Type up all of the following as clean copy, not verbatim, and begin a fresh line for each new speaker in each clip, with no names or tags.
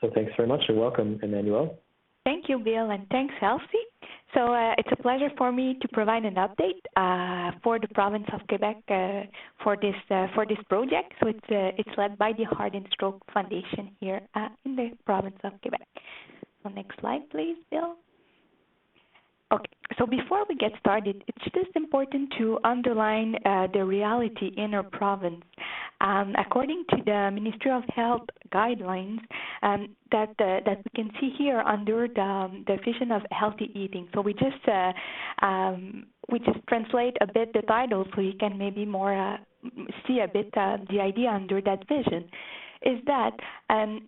So thanks very much and welcome, Emmanuelle.
Thank you, Bill, and thanks, Elsie. So it's a pleasure for me to provide an update for the province of Quebec for this project. So it's led by the Heart and Stroke Foundation here in the province of Quebec. So next slide, please, Bill. Okay, so before we get started, it's just important to underline the reality in our province. According to the Ministry of Health guidelines that we can see here under the vision of healthy eating. So we just translate a bit the title so you can maybe more see a bit the idea under that vision. Is that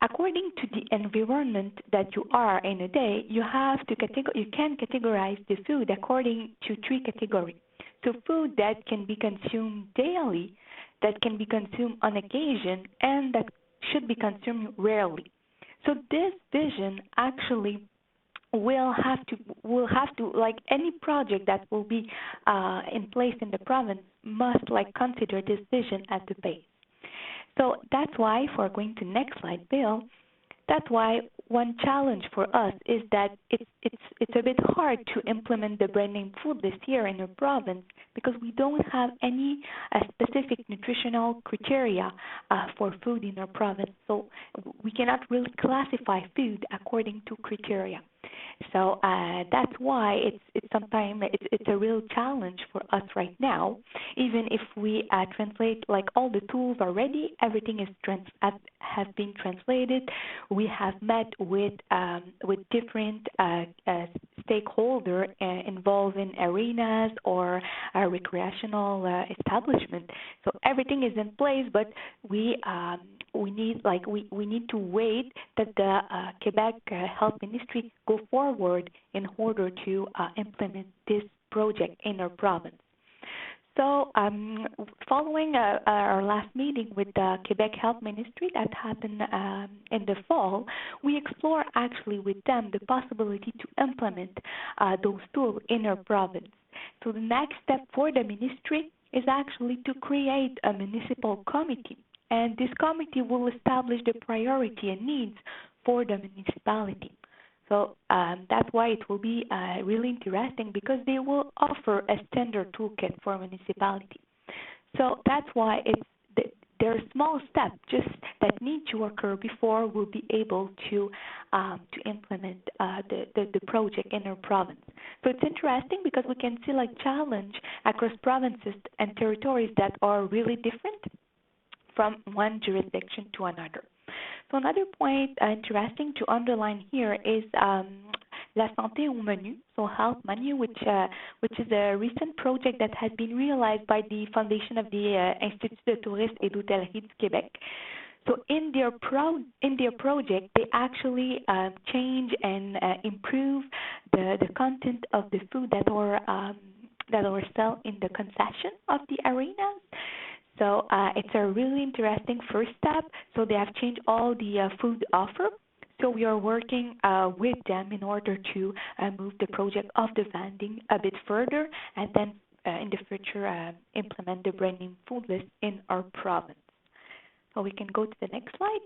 according to the environment that you are in a day, you can categorize the food according to 3 categories. So food that can be consumed daily, that can be consumed on occasion, and that should be consumed rarely. So this vision actually will have to like any project that will be in place in the province must consider this vision at the base. So that's why, if we're going to next slide, Bill, that's why one challenge for us is that it's a bit hard to implement the brand name food list here in our province because we don't have any specific nutritional criteria for food in our province. So we cannot really classify food according to criteria. So that's why sometimes it's a real challenge for us right now. Even if we translate all the tools already, everything has been translated. We have met with different stakeholders involved in arenas or recreational establishment. So everything is in place, but we need to wait that the Quebec Health Ministry go forward in order to implement this project in our province. So following our last meeting with the Quebec Health Ministry that happened in the fall, we explore actually with them the possibility to implement those tools in our province. So the next step for the ministry is actually to create a municipal committee. And this committee will establish the priority and needs for the municipality. So that's why it will be really interesting because they will offer a standard toolkit for municipality. So that's why there are small steps just that need to occur before we'll be able to implement the project in our province. So it's interesting because we can see challenge across provinces and territories that are really different from one jurisdiction to another. So another point interesting to underline here is La Santé au Menu, so health menu, which is a recent project that has been realized by the foundation of the Institut de Tourisme et d'Hôtellerie du Québec. So in their project, they actually change and improve the content of the food that are sold in the concession of the arenas. So it's a really interesting first step. So they have changed all the food offer. So we are working with them in order to move the project of the vending a bit further and then in the future implement the brand name food list in our province. So we can go to the next slide.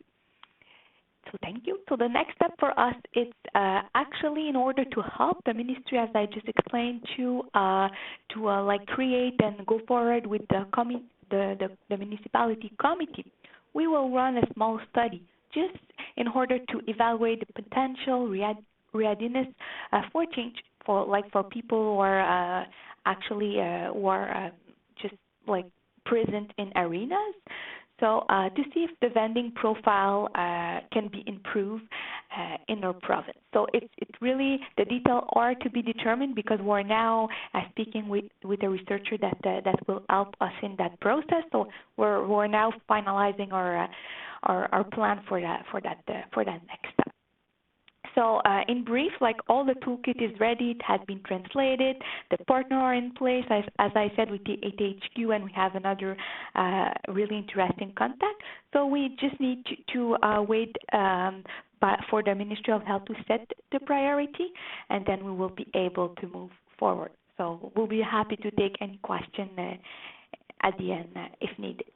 So thank you. So the next step for us is actually in order to help the ministry, as I just explained, to create and go forward with the municipality committee, we will run a small study just in order to evaluate the potential readiness for change for people who are just present in arenas. So to see if the vending profile can be improved in our province. So it's really, the details are to be determined because we're now speaking with a researcher that will help us in that process. So we're now finalizing our plan for that next step. So in brief, all the toolkit is ready, it has been translated, the partner are in place, as I said, with the ATHQ, and we have another really interesting contact. So we just need to wait for the Ministry of Health to set the priority, and then we will be able to move forward. So we'll be happy to take any question at the end if needed.